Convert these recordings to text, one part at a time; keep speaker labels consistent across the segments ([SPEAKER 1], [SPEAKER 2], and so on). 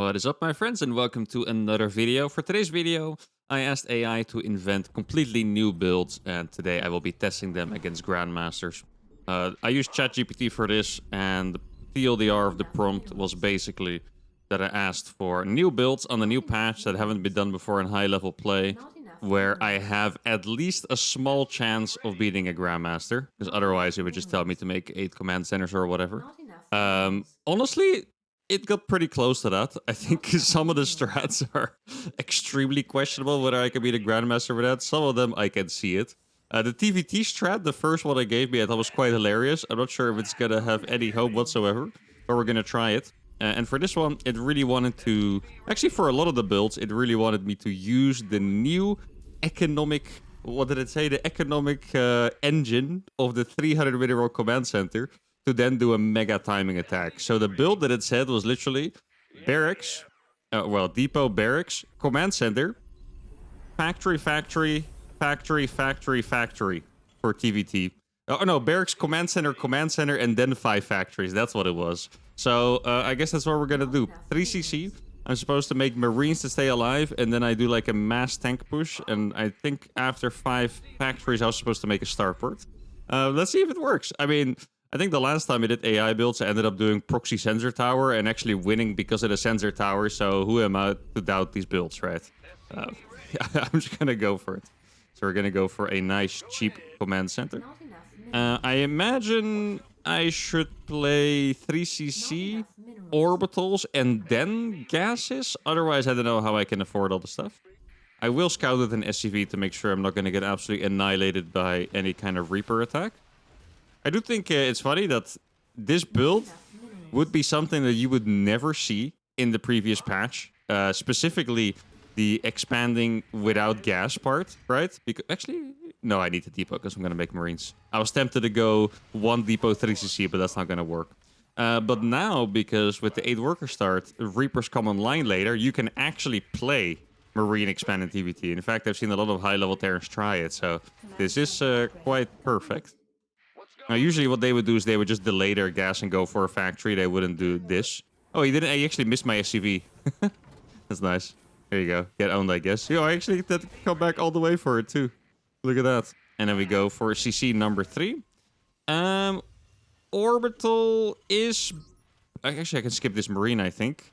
[SPEAKER 1] What is up, my friends, and welcome to another video. For today's video, I asked AI to invent completely new builds, and today I will be testing them against Grandmasters. I used ChatGPT for this, and the TLDR of the prompt was basically that I asked for new builds on the new patch that haven't been done before in high-level play, where I have at least a small chance of beating a Grandmaster, because otherwise it would just tell me to make 8 command centers or whatever. Honestly, it got pretty close to that. I think some of the strats are extremely questionable whether I can be the Grandmaster with that. Some of them, I can see it. The TVT strat, the first one I gave me, I thought was quite hilarious. I'm not sure if it's going to have any hope whatsoever, but we're going to try it. And for this one, it really wanted to... Actually, for a lot of the builds, it really wanted me to use the new economic... What did it say? The economic engine of the 300 mineral command center to then do a mega timing attack. So the build that it said was literally barracks, depot, barracks, command center, factory for TVT. Oh no, barracks, command center, and then 5 factories. That's what it was. So I guess that's what we're gonna do. 3cc. I'm supposed to make Marines to stay alive, and then I do like a mass tank push, and I think after 5 factories I was supposed to make a starport. Let's see if it works. I mean, I think the last time I did AI builds, I ended up doing proxy sensor tower and actually winning because of the sensor tower, so who am I to doubt these builds, right? I'm just gonna go for it. So we're gonna go for a nice, cheap command center. I imagine I should play 3cc, orbitals, and then gases. Otherwise, I don't know how I can afford all the stuff. I will scout with an SCV to make sure I'm not gonna get absolutely annihilated by any kind of Reaper attack. I do think it's funny that this build would be something that you would never see in the previous patch. Specifically, the expanding without gas part, right? Because actually, no, I need the depot because I'm going to make Marines. I was tempted to go 1 depot 3cc, but that's not going to work. But now, because with the 8 worker start, Reapers come online later, you can actually play Marine expanded TVT. In fact, I've seen a lot of high-level Terrans try it, so this is quite perfect. Now, usually what they would do is they would just delay their gas and go for a factory. They wouldn't do this. Oh, he didn't. I actually missed my SCV. That's nice. There you go. Get owned, I guess. Yo, I actually had to come back all the way for it, too. Look at that. And then we go for CC number 3. Orbital is... Actually, I can skip this Marine, I think.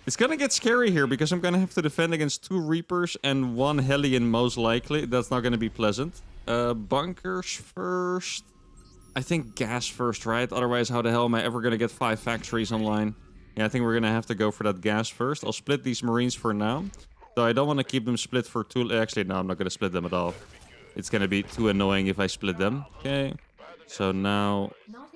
[SPEAKER 1] It's gonna get scary here because I'm gonna have to defend against 2 Reapers and 1 Hellion, most likely. That's not gonna be pleasant. Bunkers first. I think gas first, right? Otherwise, how the hell am I ever going to get 5 factories online? Yeah, I think we're going to have to go for that gas first. I'll split these Marines for now. Though I don't want to keep them split for too... Actually, no, I'm not going to split them at all. It's going to be too annoying if I split them. Okay. So now...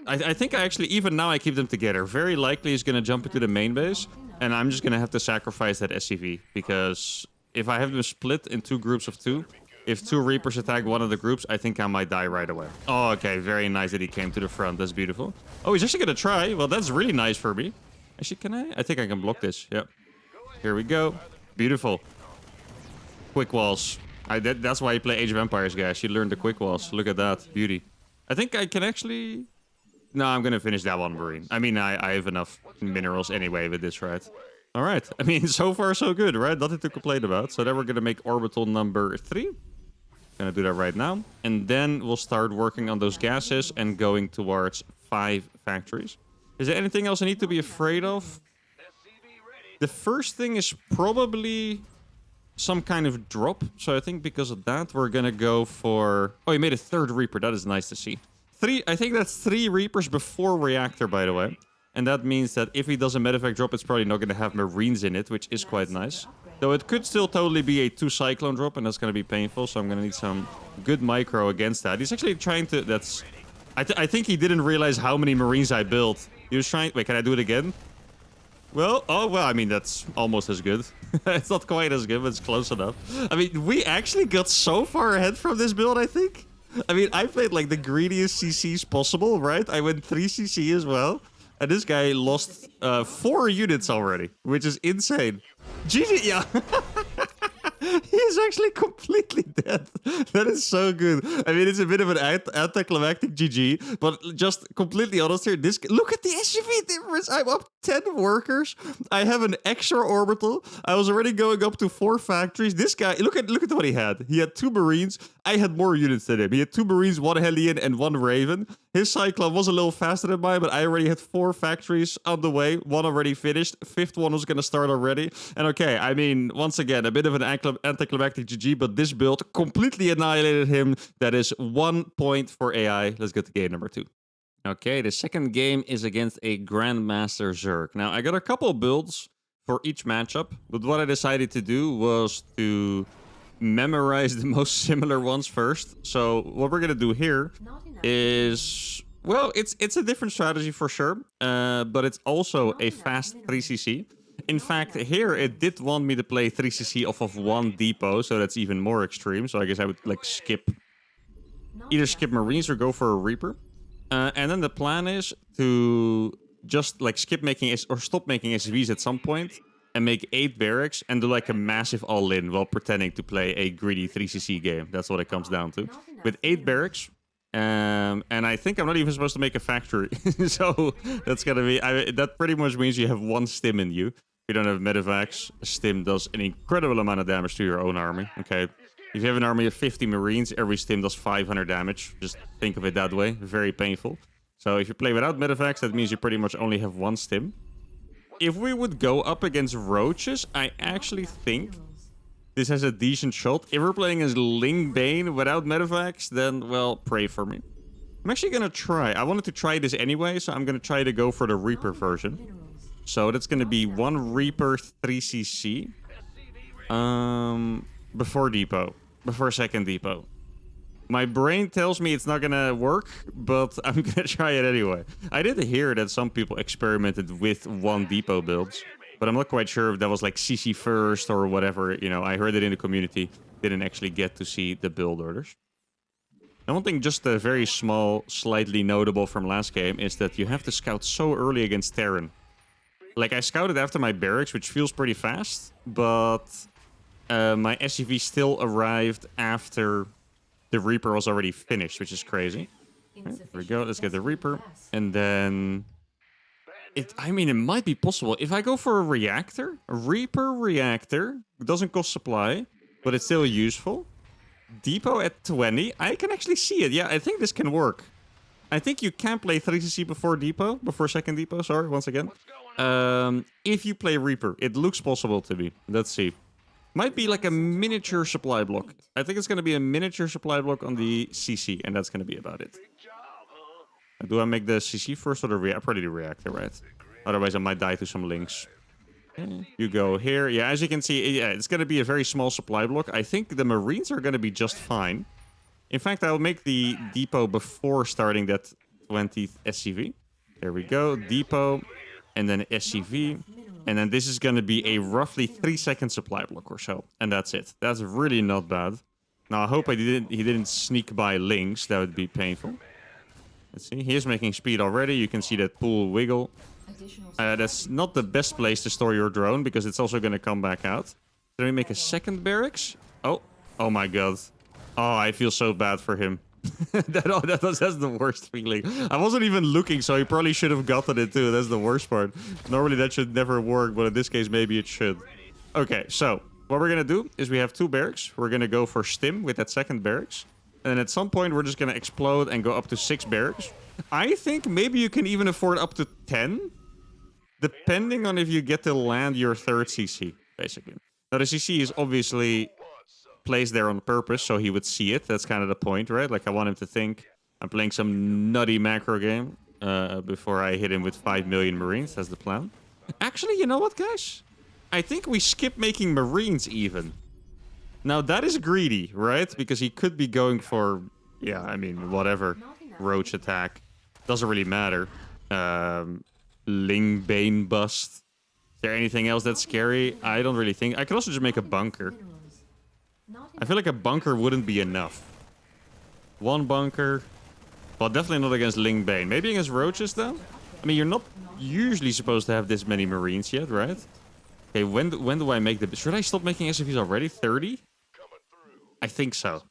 [SPEAKER 1] I think even now I keep them together. Very likely he's going to jump into the main base. And I'm just going to have to sacrifice that SCV. Because if I have them split in 2 groups of 2... If 2 Reapers attack one of the groups, I think I might die right away. Oh, okay. Very nice that he came to the front. That's beautiful. Oh, he's actually going to try. Well, that's really nice for me. Actually, can I? I think I can block this. Yep. Here we go. Beautiful. Quick walls. That's why you play Age of Empires, guys. You learn the quick walls. Look at that. Beauty. I think I can actually... No, I'm going to finish that one, Marine. I mean, I have enough minerals anyway with this, right? All right. I mean, so far, so good, right? Nothing to complain about. So then we're going to make orbital number 3. Gonna do that right now. And then we'll start working on those gases and going towards 5 factories. Is there anything else I need to be afraid of? The first thing is probably some kind of drop. So I think because of that, we're gonna go for... Oh, he made a 3rd Reaper. That is nice to see. I think that's 3 Reapers before Reactor, by the way. And that means that if he does a medevac drop, it's probably not going to have Marines in it, which is quite nice. Though it could still totally be a 2 Cyclone drop, and that's going to be painful. So I'm going to need some good micro against that. He's actually trying to... I think he didn't realize how many Marines I built. He was trying... Wait, can I do it again? Well, I mean, that's almost as good. It's not quite as good, but it's close enough. I mean, we actually got so far ahead from this build, I think. I mean, I played like the greediest CCs possible, right? I went 3cc as well. And this guy lost 4 units already, which is insane. GG, yeah. He's actually completely dead. That is so good. I mean, it's a bit of an anticlimactic GG, but just completely honest here. This look at the SUV difference. I'm up 10 workers. I have an extra orbital. I was already going up to 4 factories. This guy, look at what he had. He had 2 Marines. I had more units than him. He had 2 Marines, 1 Hellion, and 1 Raven. His Cyclone was a little faster than mine, but I already had 4 factories on the way. 1 already finished. 5th one was going to start already. And okay, I mean, once again, a bit of an anticlimactic GG, but this build completely annihilated him. That is 1 point for AI. Let's get to game number 2. Okay, the second game is against a Grandmaster Zerg. Now, I got a couple builds for each matchup, but what I decided to do was to memorize the most similar ones first. So what we're gonna do here is, well, it's a different strategy for sure, but it's also a fast 3cc. In fact, here it did want me to play 3cc off of 1 depot, so that's even more extreme. So I guess I would like either skip Marines or go for a Reaper. And then the plan is to just like skip making or stop making SCVs at some point and make 8 barracks and do like a massive all-in while pretending to play a greedy 3cc game. That's what it comes down to. With 8 barracks, and I think I'm not even supposed to make a factory. So that's gonna be, that pretty much means you have 1 stim in you. If you don't have medevacs, a stim does an incredible amount of damage to your own army. Okay, if you have an army of 50 Marines, every stim does 500 damage. Just think of it that way. Very painful. So if you play without medevacs, that means you pretty much only have 1 stim. If we would go up against roaches, I actually think this has a decent shot. If we're playing as Ling Bane without medevacs, then, well, pray for me. I'm actually going to try. I wanted to try this anyway, so I'm going to try to go for the Reaper version. So that's going to be 1 Reaper 3cc. Before depot. Before second depot. My brain tells me it's not gonna work, but I'm gonna try it anyway. I did hear that some people experimented with 1 depot builds, but I'm not quite sure if that was like CC first or whatever. You know, I heard it in the community. Didn't actually get to see the build orders. And one thing just very small, slightly notable from last game is that you have to scout so early against Terran. Like, I scouted after my barracks, which feels pretty fast, but my SCV still arrived after the Reaper was already finished, which is crazy. Right, there we go. Let's get the Reaper. And then I mean, it might be possible. If I go for a reactor, a Reaper reactor, doesn't cost supply, but it's still useful. Depot at 20. I can actually see it. Yeah, I think this can work. I think you can play 3cc before second depot. Sorry, once again. If you play Reaper, it looks possible to me. Let's see. Might be like a miniature supply block. I think it's going to be a miniature supply block on the CC, and that's going to be about it. Do I make the CC first or the reactor? Probably the reactor, right? Otherwise, I might die to some links. You go here. Yeah, as you can see, yeah, it's going to be a very small supply block. I think the Marines are going to be just fine. In fact, I'll make the depot before starting that 20th SCV. There we go. Depot, and then SCV. And then this is going to be a roughly 3-second supply block or so. And that's it. That's really not bad. Now, I hope he didn't sneak by links. That would be painful. Let's see. He is making speed already. You can see that pool wiggle. That's not the best place to store your drone, because it's also going to come back out. Can we make a second barracks? Oh my god. Oh, I feel so bad for him. That's the worst feeling. I wasn't even looking, so he probably should have gotten it too. That's the worst part. Normally that should never work, but in this case maybe it should. Okay, so what we're gonna do is we have 2 barracks. We're gonna go for stim with that second barracks, and at some point we're just gonna explode and go up to 6 barracks. I think maybe you can even afford up to 10, depending on if you get to land your 3rd CC, basically. Now the CC is obviously placed there on purpose, so he would see it. That's kind of the point, right? Like, I want him to think I'm playing some nutty macro game before I hit him with 5 million Marines. That's the plan. Actually, you know what, guys? I think we skip making Marines even. Now, that is greedy, right? Because he could be going for, yeah, I mean, whatever. Roach attack. Doesn't really matter. Ling Bane bust. Is there anything else that's scary? I don't really think. I could also just make a bunker. I feel like a bunker wouldn't be enough. 1 bunker. Well, definitely not against Ling Bane. Maybe against roaches, though? I mean, you're not usually supposed to have this many Marines yet, right? Okay, when do I make the... Should I stop making SCVs already? 30? I think so.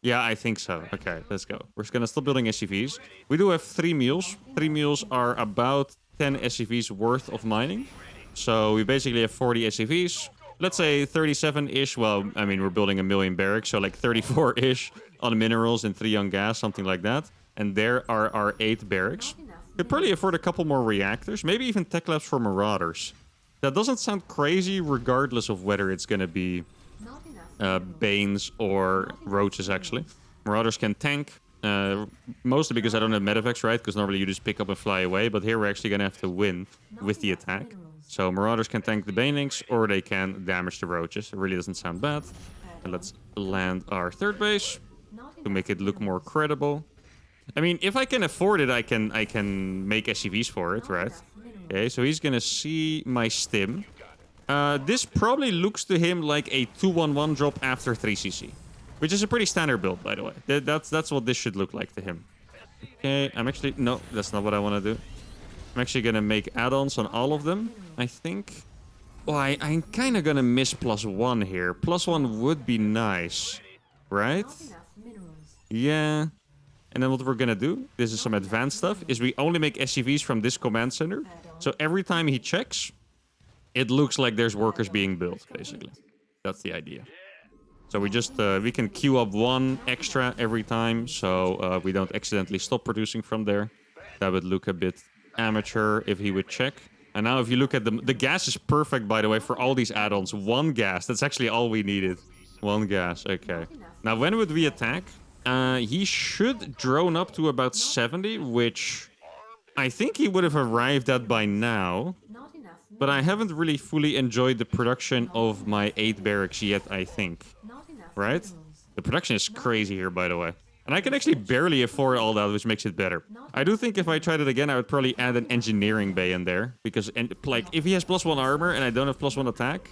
[SPEAKER 1] Yeah, I think so. Okay, let's go. We're just gonna stop building SCVs. We do have 3 meals. 3 meals are about 10 SCVs worth of mining. So we basically have 40 SCVs. Let's say 37-ish. Well, I mean, we're building a million barracks, so like 34-ish on minerals and 3 on gas, something like that. And there are our 8 barracks. Could probably afford a couple more reactors, maybe even tech labs for marauders. That doesn't sound crazy, regardless of whether it's gonna be Banes or Roaches, actually. Marauders can tank, mostly because I don't have medevacs, right? Because normally you just pick up and fly away, but here we're actually going to have to win with the attack. So Marauders can tank the Banelings, or they can damage the Roaches. It really doesn't sound bad. And let's land our 3rd base to make it look more credible. I mean, if I can afford it, I can make SCVs for it, right? Okay, so he's going to see my stim. This probably looks to him like a 2-1-1 drop after 3cc. Which is a pretty standard build, by the way. That's what this should look like to him. Okay, I'm actually... No, that's not what I want to do. I'm actually going to make add-ons on all of them, I think. Oh, I'm kind of going to miss +1 here. +1 would be nice. Right? Yeah. And then what we're going to do, this is some advanced stuff, is we only make SCVs from this command center. So every time he checks, it looks like there's workers being built, basically. That's the idea. So we just, we can queue up 1 extra every time, so we don't accidentally stop producing from there. That would look a bit amateur if he would check. And now if you look at the gas is perfect, by the way, for all these add-ons. 1 gas, that's actually all we needed. 1 gas, okay. Now when would we attack? He should drone up to about 70, which I think he would have arrived at by now. But I haven't really fully enjoyed the production of my 8 barracks yet, I think. Right? The production is crazy here, by the way. And I can actually barely afford all that, which makes it better. I do think if I tried it again, I would probably add an engineering bay in there. Because, like, if he has +1 armor and I don't have +1 attack,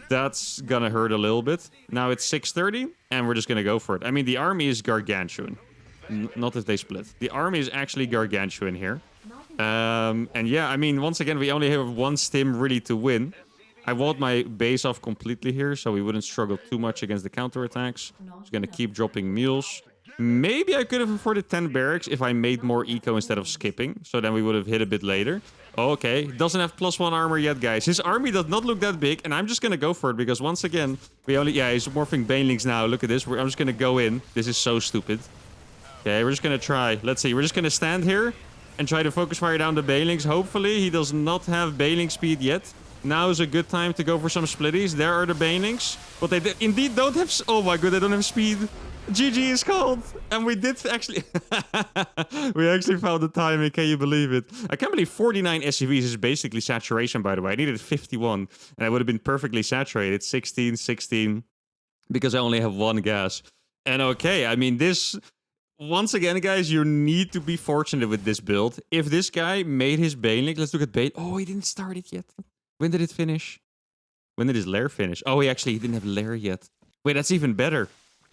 [SPEAKER 1] that's gonna hurt a little bit. Now it's 630, and we're just gonna go for it. I mean, the army is gargantuan. Not if they split. The army is actually gargantuan here. And yeah, I mean, once again, we only have 1 stim really to win. I walled my base off completely here, so we wouldn't struggle too much against the counterattacks. Just gonna keep dropping mules. Maybe I could have afforded 10 barracks if I made more eco instead of skipping. So then we would have hit a bit later. Okay, doesn't have +1 armor yet, guys. His army does not look that big, and I'm just gonna go for it because once again, we only... Yeah, he's morphing Banelings now. Look at this. I'm just gonna go in. This is so stupid. Okay, we're just gonna try. Let's see. We're just gonna stand here and try to focus fire down the Banelings. Hopefully, he does not have Baneling speed yet. Now is a good time to go for some splitties. There are the Banelings. But they indeed don't have... Oh my god, they don't have speed. GG is called. And we did actually... we actually found the timing. Can you believe it? I can't believe 49 SCVs is basically saturation, by the way. I needed 51. And I would have been perfectly saturated. 16, 16. Because I only have 1 gas. And okay, I mean, this... Once again, guys, you need to be fortunate with this build. If this guy made his Baneling... Let's look at Bane. Oh, he didn't start it yet. When did it finish? When did his lair finish? Oh, he didn't have lair yet. Wait, that's even better.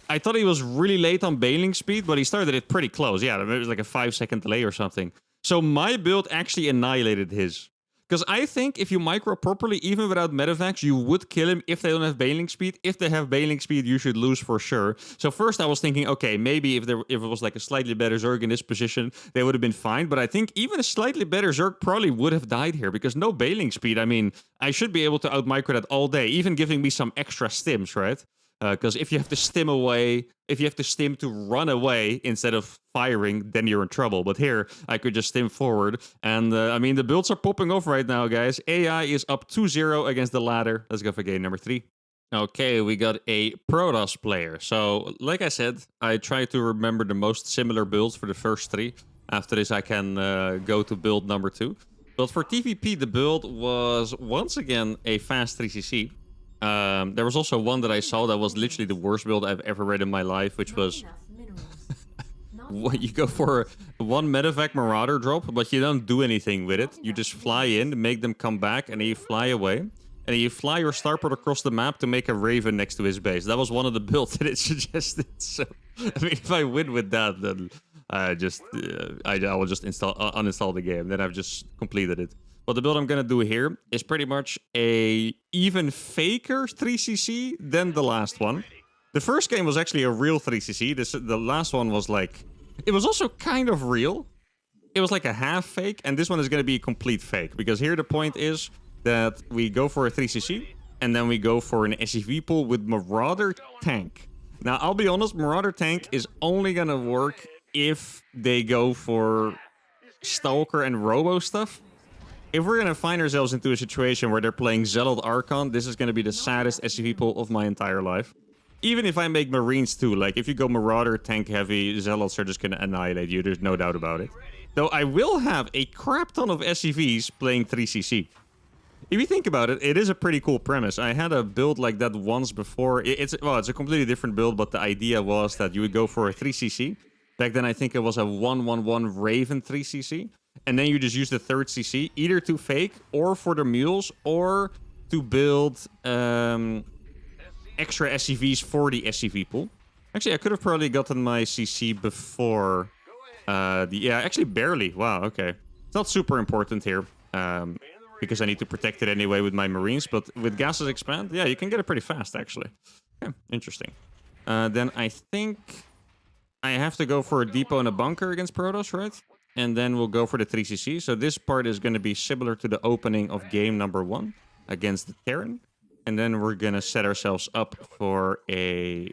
[SPEAKER 1] I thought he was really late on Baneling speed, but he started it pretty close. Yeah, it was like a 5-second delay or something. So my build actually annihilated his. Because I think if you micro properly, even without medevacs, you would kill him if they don't have Baneling speed. If they have Baneling speed, you should lose for sure. So first I was thinking, okay, maybe if it was like a slightly better Zerg in this position, they would have been fine. But I think even a slightly better Zerg probably would have died here because no Baneling speed. I mean, I should be able to out-micro that all day, even giving me some extra stims, right? Because if you have to stim away, if you have to stim to run away instead of firing, then you're in trouble. But here, I could just stim forward. And, I mean, the builds are popping off right now, guys. AI is up 2-0 against the ladder. Let's go for game number 3. Okay, we got a Protoss player. So, like I said, I try to remember the most similar builds for the first 3. After this, I can go to build number 2. But for TVP, the build was, once again, a fast 3cc. There was also one that I saw that was literally the worst build I've ever read in my life, which was you go for 1 medevac marauder drop, but you don't do anything with it. You just fly in, make them come back, and then you fly away. And then you fly your starport across the map to make a Raven next to his base. That was one of the builds that it suggested. So, I mean, if I win with that, then I will just uninstall the game. Then I've just completed it. But the build I'm going to do here is pretty much a even faker 3cc than the last one. The first game was actually a real 3cc. The last one was like... It was also kind of real. It was like a half fake, and this one is going to be a complete fake. Because here the point is that we go for a 3cc, and then we go for an SCV pool with Marauder Tank. Now, I'll be honest, Marauder Tank is only going to work if they go for Stalker and Robo stuff. If we're going to find ourselves into a situation where they're playing Zealot Archon, this is going to be the saddest SCV pool of my entire life. Even if I make Marines too, like if you go Marauder, Tank Heavy, Zealots are just going to annihilate you. There's no doubt about it. Though I will have a crap ton of SCVs playing 3cc. If you think about it, it is a pretty cool premise. I had a build like that once before. It's a completely different build, but the idea was that you would go for a 3cc. Back then, I think it was a 1-1-1 Raven 3cc. And then you just use the third CC, either to fake, or for the mules, or to build extra SCVs for the SCV pool. Actually, I could have probably gotten my CC before... yeah, actually barely. Wow, okay. It's not super important here. Because I need to protect it anyway with my Marines. But with Gases Expand, yeah, you can get it pretty fast, actually. Yeah, interesting. Then I think I have to go for a depot and a bunker against Protoss, right? And then we'll go for the 3cc. So this part is going to be similar to the opening of game number 1 against the Terran. And then we're going to set ourselves up for a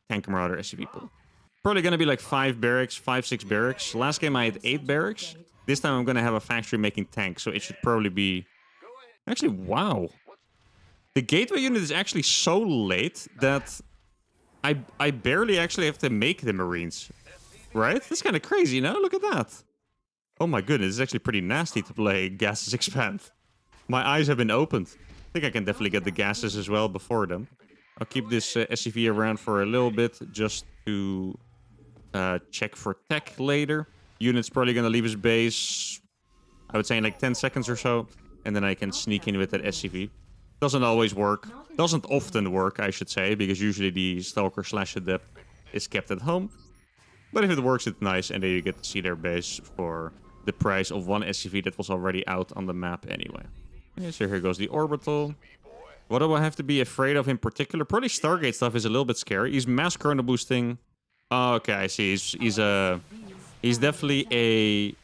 [SPEAKER 1] Tank Marauder SCV pool. Probably going to be like 5 barracks, 6 barracks. Last game I had 8 barracks. This time I'm going to have a factory making tanks, so it should probably be... Actually, wow. The gateway unit is actually so late that I barely actually have to make the Marines. Right? That's kind of crazy, no? Look at that. Oh my goodness, it's actually pretty nasty to play Gases Expand. My eyes have been opened. I think I can definitely get the gases as well before them. I'll keep this SCV around for a little bit just to check for tech later. Unit's probably going to leave his base, I would say in like 10 seconds or so. And then I can sneak in with that SCV. Doesn't always work. Doesn't often work, I should say. Because usually the Stalker / Adept is kept at home. But if it works, it's nice. And then you get to see their base for the price of one SCV that was already out on the map anyway. Okay, so here goes the Orbital. What do I have to be afraid of in particular? Probably Stargate stuff is a little bit scary. He's mass chrono boosting. Oh, okay, I see. He's definitely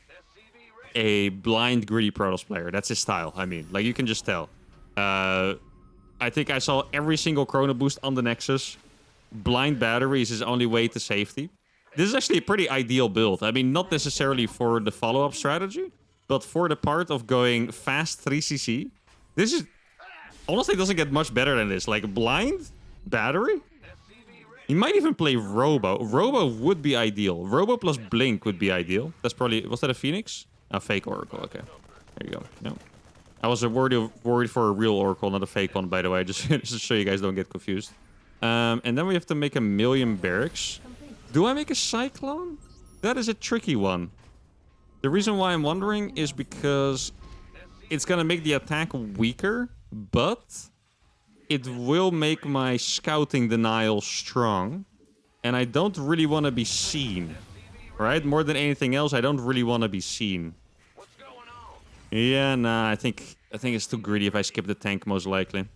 [SPEAKER 1] a blind, greedy Protoss player. That's his style. I mean, like, you can just tell. I think I saw every single chrono boost on the Nexus. Blind battery is his only way to safety. This is actually a pretty ideal build. I mean, not necessarily for the follow-up strategy, but for the part of going fast 3cc. This is... Honestly, doesn't get much better than this. Like, blind battery? He might even play Robo. Robo would be ideal. Robo plus Blink would be ideal. That's probably... Was that a Phoenix? A fake Oracle. Okay. There you go. No. I was worried for a real Oracle, not a fake one, by the way. Just so you guys don't get confused. And then we have to make 1,000,000 barracks. Do I make a Cyclone? That is a tricky one. The reason why I'm wondering is because it's going to make the attack weaker, but it will make my scouting denial strong. And I don't really want to be seen. Right? More than anything else, I don't really want to be seen. Yeah, nah, I think it's too greedy if I skip the tank, most likely.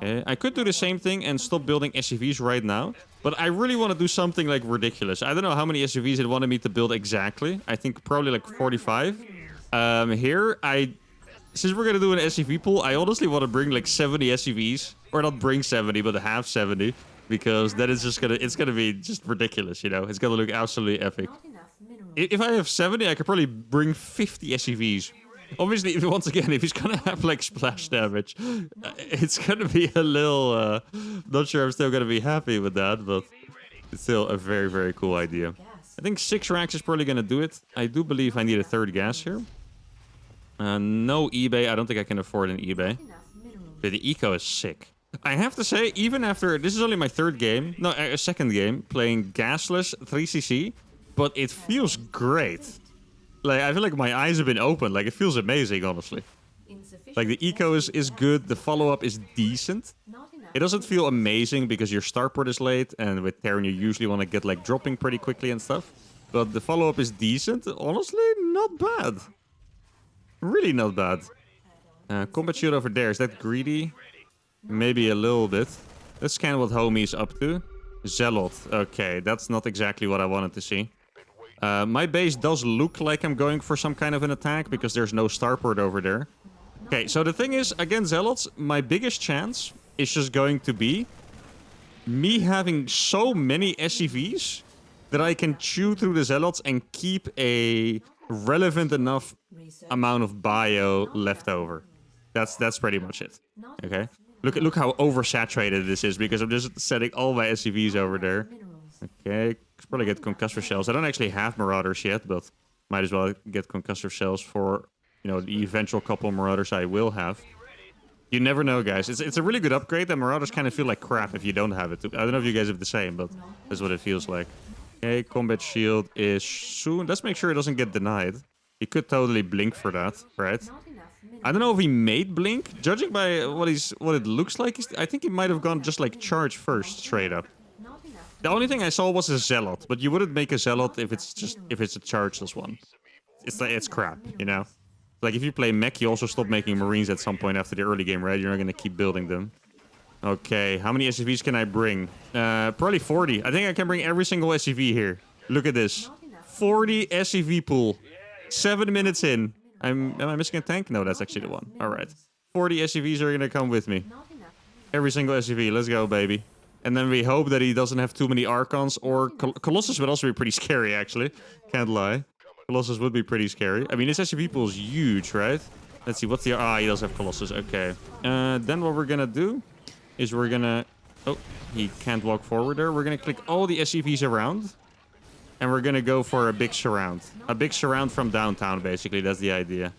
[SPEAKER 1] I could do the same thing and stop building SCVs right now. But I really want to do something like ridiculous. I don't know how many SCVs it wanted me to build exactly. I think probably like 45. Here, since we're going to do an SCV pool, I honestly want to bring like 70 SCVs. Or not bring 70, but have 70. Because that is just it's gonna be just ridiculous, you know? It's gonna look absolutely epic. If I have 70, I could probably bring 50 SCVs. Obviously, once again, if he's gonna have like splash damage, it's gonna be a little... not sure I'm still gonna be happy with that, but it's still a very, very cool idea. I think 6 racks is probably gonna do it. I do believe I need a 3rd gas here. No eBay. I don't think I can afford an eBay. Yeah, the eco is sick. I have to say, even after... This is only my 3rd game. No, a 2nd game. Playing gasless 3cc. But it feels great. Like, I feel like my eyes have been opened. Like, it feels amazing, honestly. Like, the eco is good. The follow-up is decent. It doesn't feel amazing because your starport is late. And with Terran, you usually want to get, like, dropping pretty quickly and stuff. But the follow-up is decent. Honestly, not bad. Really not bad. Combat shield over there. Is that greedy? Maybe a little bit. Let's scan what homie's up to. Zealot. Okay, that's not exactly what I wanted to see. My base does look like I'm going for some kind of an attack because there's no starport over there. Okay, so the thing is, against Zealots, my biggest chance is just going to be me having so many SCVs that I can chew through the Zealots and keep a relevant enough amount of bio left over. That's pretty much it. Okay. Look how oversaturated this is because I'm just setting all my SCVs over there. Okay, probably get concussive shells. I don't actually have marauders yet, but might as well get concussive shells for, you know, the eventual couple marauders I will have. You never know, guys. It's a really good upgrade, and marauders kind of feel like crap if you don't have it. I don't know if you guys have the same, but that's what it feels like. Okay, combat shield is soon. Let's make sure it doesn't get denied. He could totally blink for that, right? I don't know if he made blink. Judging by what it looks like, I think he might have gone just like charge first, straight up. The only thing I saw was a zealot, but you wouldn't make a zealot if it's a chargeless one. It's crap, you know. Like if you play mech, you also stop making marines at some point after the early game, right? You're not gonna keep building them. Okay, how many SCVs can I bring? Probably 40. I think I can bring every single SCV here. Look at this, 40 SCV pool. 7 minutes in. Am I missing a tank? No, that's actually the one. All right. 40 SCVs are going to come with me. Every single SCV. Let's go, baby. And then we hope that he doesn't have too many Archons or... Colossus would also be pretty scary, actually. Can't lie. Colossus would be pretty scary. I mean, this SCV pool is huge, right? Let's see. What's the... Ah, he does have Colossus. Okay. Then what we're going to do is we're going to... Oh, he can't walk forward there. We're going to click all the SCVs around. And we're gonna go for a big surround. A big surround from downtown, basically. That's the idea.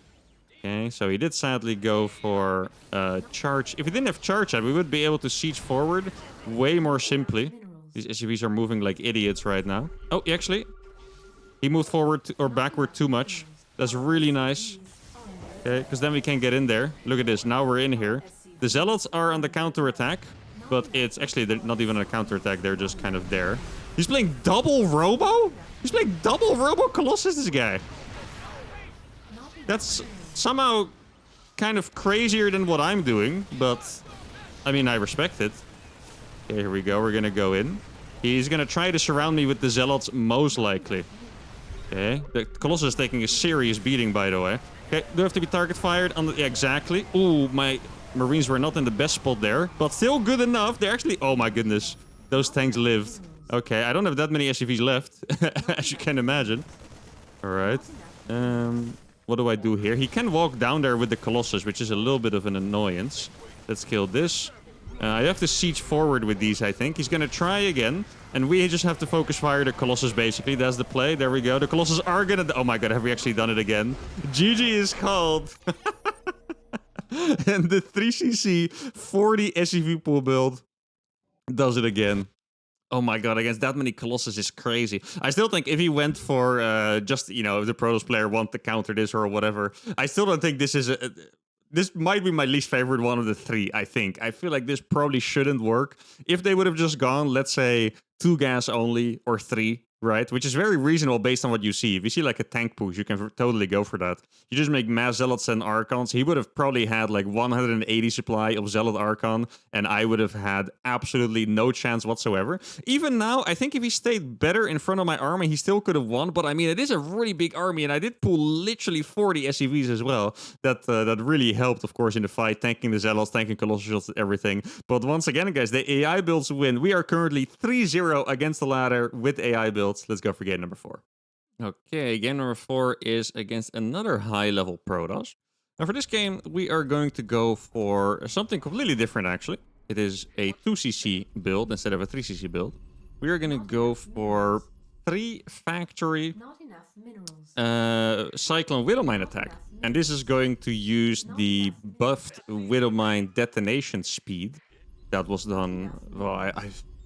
[SPEAKER 1] Okay, so he did sadly go for charge. If he didn't have charge we would be able to siege forward way more simply. These SUVs are moving like idiots right now. Oh, actually, he moved forward or backward too much. That's really nice. Okay, because then we can get in there. Look at this. Now we're in here. The Zealots are on the counter-attack. But it's actually not even a counter-attack. They're just kind of there. He's playing double Robo? He's playing double Robo Colossus, this guy. That's somehow kind of crazier than what I'm doing, but I mean, I respect it. Okay, here we go. We're gonna go in. He's gonna try to surround me with the Zealots, most likely. Okay, the Colossus is taking a serious beating, by the way. Okay, do I have to be target fired on the... Yeah, exactly. Ooh, my Marines were not in the best spot there, but still good enough. They're actually... Oh my goodness. Those tanks lived. Okay, I don't have that many SCVs left, as you can imagine. All right. What do I do here? He can walk down there with the Colossus, which is a little bit of an annoyance. Let's kill this. I have to siege forward with these, I think. He's going to try again. And we just have to focus fire the Colossus, basically. That's the play. There we go. The Colossus are going to... Oh my god, have we actually done it again? GG is called. And the 3cc 40 SCV pool build does it again. Oh my god, against that many Colossus is crazy. I still think if he went for just, you know, if the Protoss player want to counter this or whatever, I still don't think this is a... This might be my least favorite one of the three, I think. I feel like this probably shouldn't work. If they would have just gone, let's say, 2 gas only or 3, right? Which is very reasonable based on what you see. If you see like a tank push, you can totally go for that. You just make mass Zealots and Archons. He would have probably had like 180 supply of Zealot Archon, and I would have had absolutely no chance whatsoever. Even now, I think if he stayed better in front of my army, he still could have won. But I mean, it is a really big army, and I did pull literally 40 SCVs as well. That really helped, of course, in the fight, tanking the Zealots, tanking Colossus, everything. But once again, guys, the AI builds win. We are currently 3-0 against the ladder with AI builds. Let's go for game number 4. Okay, game number 4 is against another high-level Protoss. Now for this game, we are going to go for something completely different, actually. It is a 2cc build instead of a 3cc build. We are going to go for 3 factory Cyclone Widowmine attack. And this is going to use the buffed Widowmine detonation speed that was done... Well,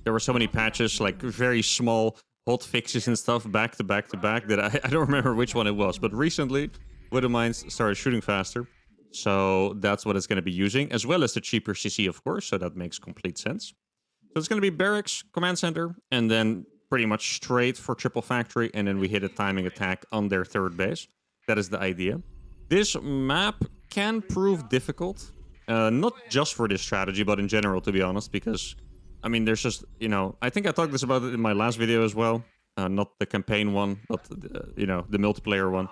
[SPEAKER 1] there were so many patches, like very small hot fixes and stuff back to back to back that I don't remember which one it was. But recently, Widowmines started shooting faster. So that's what it's going to be using, as well as the cheaper CC, of course. So that makes complete sense. So it's going to be barracks, command center, and then pretty much straight for triple factory. And then we hit a timing attack on their third base. That is the idea. This map can prove difficult. Not just for this strategy, but in general, to be honest, because, I mean, there's just, you know, I think I talked about it in my last video as well. Not the campaign one, but, you know, the multiplayer one.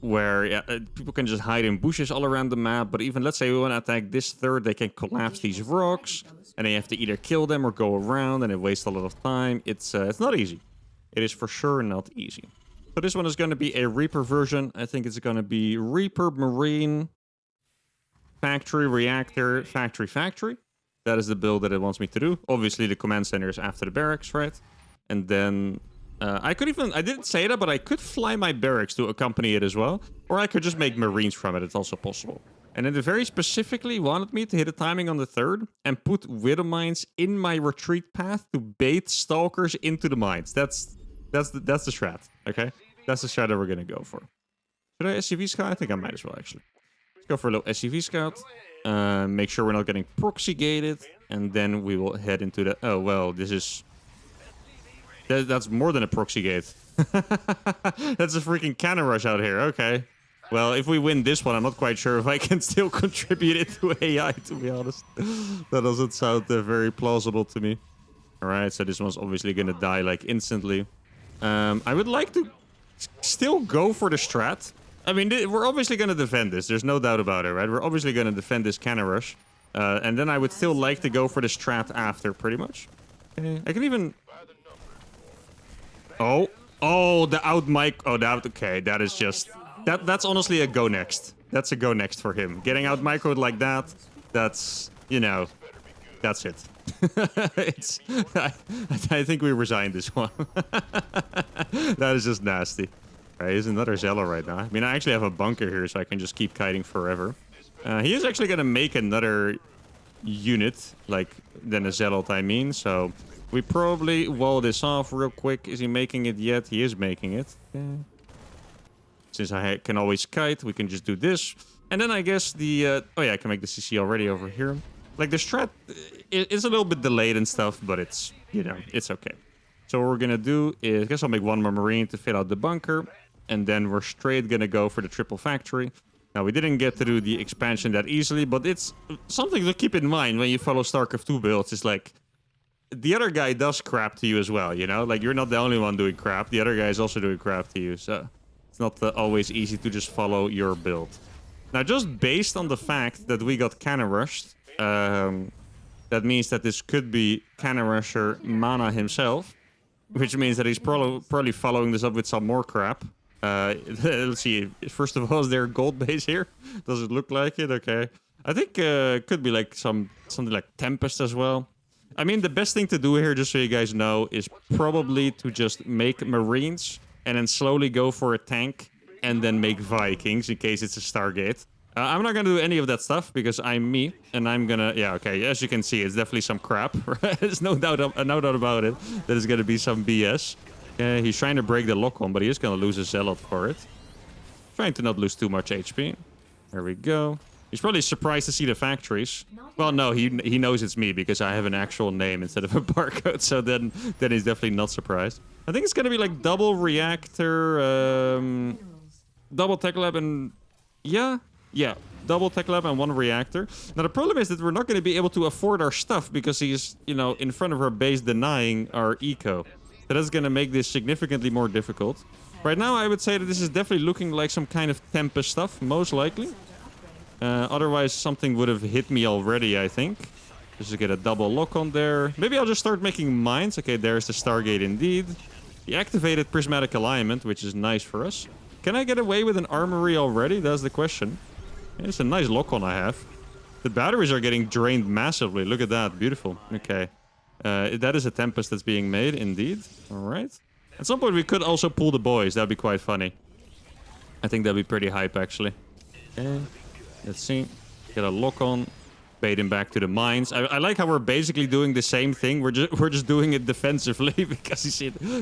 [SPEAKER 1] Where yeah, people can just hide in bushes all around the map. But even, let's say we want to attack this third, they can collapse these rocks. And then you have to either kill them or go around, and it wastes a lot of time. It's not easy. It is for sure not easy. So this one is going to be a Reaper version. I think it's going to be Reaper, Marine, Factory, Reactor, Factory, Factory. That is the build that it wants me to do. Obviously, the command center is after the barracks, right? And then I didn't say that, but I could fly my barracks to accompany it as well. Or I could just make Marines from it. It's also possible. And then they very specifically wanted me to hit a timing on the third and put Widow Mines in my retreat path to bait Stalkers into the mines. That's the strat, okay? That's the strat that we're going to go for. Should I SCV scout? I think I might as well, actually. Let's go for a little SCV scout. Make sure we're not getting proxy gated. And then we will head into the... Oh, well, this is... That's more than a proxy gate. That's a freaking cannon rush out here. Okay. Well, if we win this one, I'm not quite sure if I can still contribute it to AI, to be honest. That doesn't sound very plausible to me. Alright, so this one's obviously going to die, like, instantly. I would like to still go for the strat. I mean, we're obviously going to defend this. There's no doubt about it, right? We're obviously going to defend this cannon rush. And then I would still like to go for the strat after, pretty much. Okay. I can even... Oh, the out mic. Oh, that... Okay, that is just... That's honestly a go next. That's a go next for him. Getting out microed like that, that's, you know, that's it. I think we resigned this one. That is just nasty. Right, he's another Zealot right now. I mean, I actually have a bunker here, so I can just keep kiting forever. He is actually going to make another unit, like, than a Zealot, I mean. So we probably wall this off real quick. Is he making it yet? He is making it. Yeah. Since I can always kite, we can just do this. And then I guess the... oh yeah, I can make the CC already over here. Like, the strat is a little bit delayed and stuff, but it's, you know, it's okay. So what we're going to do is... I guess I'll make one more Marine to fill out the bunker. And then we're straight going to go for the triple factory. Now, we didn't get to do the expansion that easily, but it's something to keep in mind when you follow StarCraft 2 builds. It's like... The other guy does crap to you as well, you know? Like, you're not the only one doing crap. The other guy is also doing crap to you, so... It's not always easy to just follow your build. Now, just based on the fact that we got cannon rushed, that means that this could be cannon rusher Mana himself, which means that he's probably following this up with some more crap. Let's see. First of all, is there a gold base here? Does it look like it? Okay. I think it could be like something like Tempest as well. I mean, the best thing to do here, just so you guys know, is probably to just make Marines and then slowly go for a tank, and then make Vikings in case it's a Stargate. I'm not gonna do any of that stuff because I'm me, and I'm gonna... Yeah, okay, as you can see, it's definitely some crap. Right? There's no doubt about it that it's gonna be some BS. He's trying to break the lock-on, but he is gonna lose a Zealot for it. Trying to not lose too much HP. There we go. He's probably surprised to see the factories. Well, no, he knows it's me because I have an actual name instead of a barcode. So then he's definitely not surprised. I think it's gonna be like double reactor, double tech lab, and yeah, double tech lab and one reactor. Now the problem is that we're not gonna be able to afford our stuff because he's, you know, in front of our base denying our eco. So that's gonna make this significantly more difficult. Right now, I would say that this is definitely looking like some kind of Tempest stuff, most likely. Otherwise, something would have hit me already, I think. Just to get a double lock on there. Maybe I'll just start making mines. Okay, there's the Stargate indeed. The activated prismatic alignment, which is nice for us. Can I get away with an armory already? That's the question. Yeah, it's a nice lock on I have. The batteries are getting drained massively. Look at that. Beautiful. Okay. That is a Tempest that's being made, indeed. All right. At some point, we could also pull the boys. That'd be quite funny. I think that'd be pretty hype, actually. Okay. Let's see. Get a lock on. Bait him back to the mines. I like how we're basically doing the same thing. We're just doing it defensively because he's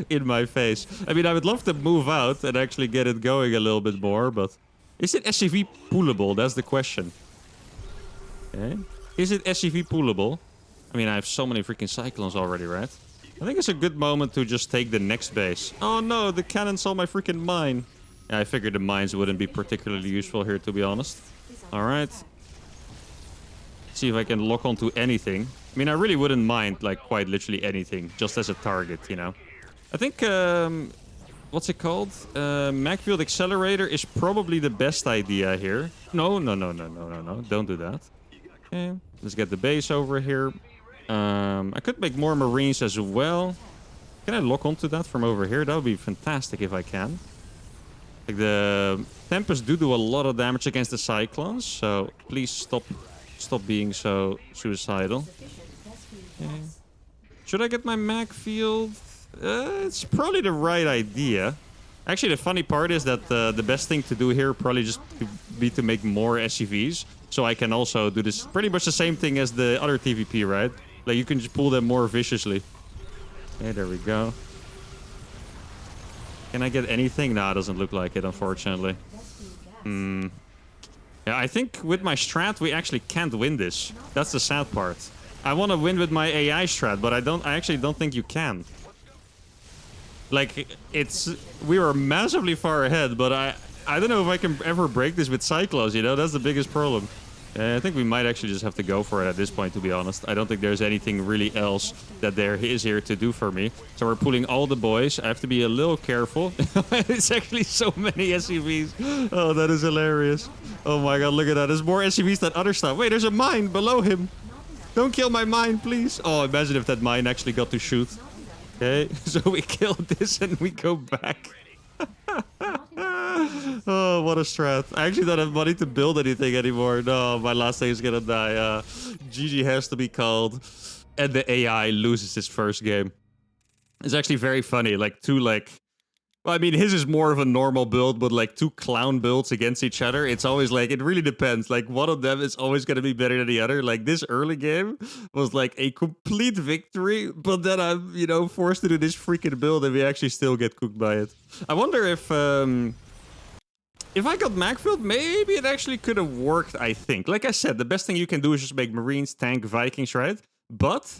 [SPEAKER 1] in my face. I mean, I would love to move out and actually get it going a little bit more, but... Is it SCV pullable? That's the question. Okay. Is it SCV pullable? I mean, I have so many freaking Cyclones already, right? I think it's a good moment to just take the next base. Oh no, the cannon saw my freaking mine. Yeah, I figured the mines wouldn't be particularly useful here, to be honest. All right. See if I can lock onto anything. I mean, I really wouldn't mind, like, quite literally anything, just as a target, you know? I think, what's it called? Magfield Accelerator is probably the best idea here. No. Don't do that. Okay, let's get the base over here. I could make more Marines as well. Can I lock onto that from over here? That would be fantastic if I can. Like, the Tempest do a lot of damage against the Cyclones, so please stop being so suicidal. Okay. Should I get my mag field? It's probably the right idea. Actually, the funny part is that the best thing to do here probably just be to make more SCVs. So I can also do this pretty much the same thing as the other TVP, right? Like, you can just pull them more viciously. Okay, there we go. Can I get anything? No, it doesn't look like it, unfortunately. Yeah, I think with my strat, we actually can't win this. That's the sad part. I want to win with my AI strat, but I actually don't think you can. Like, we were massively far ahead, but I don't know if I can ever break this with Cyclones, you know? That's the biggest problem. I think we might actually just have to go for it at this point, to be honest. I don't think there's anything really else that there is here to do for me. So we're pulling all the boys. I have to be a little careful. It's actually so many SCVs. Oh, that is hilarious. Oh my god, look at that. There's more SCVs than other stuff. Wait, there's a mine below him. Don't kill my mine, please. Oh, imagine if that mine actually got to shoot. Okay, so we killed this and we go back. Oh, what a strat. I actually don't have money to build anything anymore. No, my last thing is gonna die. GG has to be called. And the AI loses his first game. It's actually very funny. Like, well, I mean, his is more of a normal build, but like two clown builds against each other. It's always like, it really depends. Like, one of them is always going to be better than the other. Like, this early game was like a complete victory, but then I'm, you know, forced to do this freaking build and we actually still get cooked by it. I wonder if I got Magfield, maybe it actually could have worked, I think. Like I said, the best thing you can do is just make Marines, tank, Vikings, right? But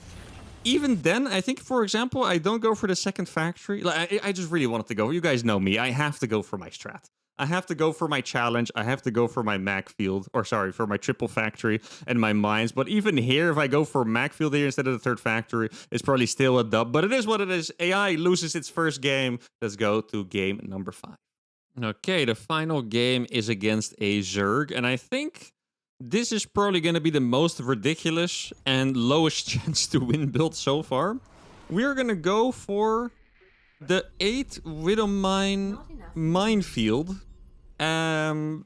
[SPEAKER 1] even then, I think, for example, I don't go for the second factory. Like, I just really wanted to go. You guys know me. I have to go for my strat. I have to go for my challenge. I have to go for my Magfield. Or sorry, for my triple factory and my mines. But even here, if I go for Magfield here instead of the third factory, it's probably still a dub. But it is what it is. AI loses its first game. Let's go to game number 5. Okay, the final game is against a Zerg. And I think this is probably going to be the most ridiculous and lowest chance to win build so far. We're going to go for the 8 Widowmine minefield. And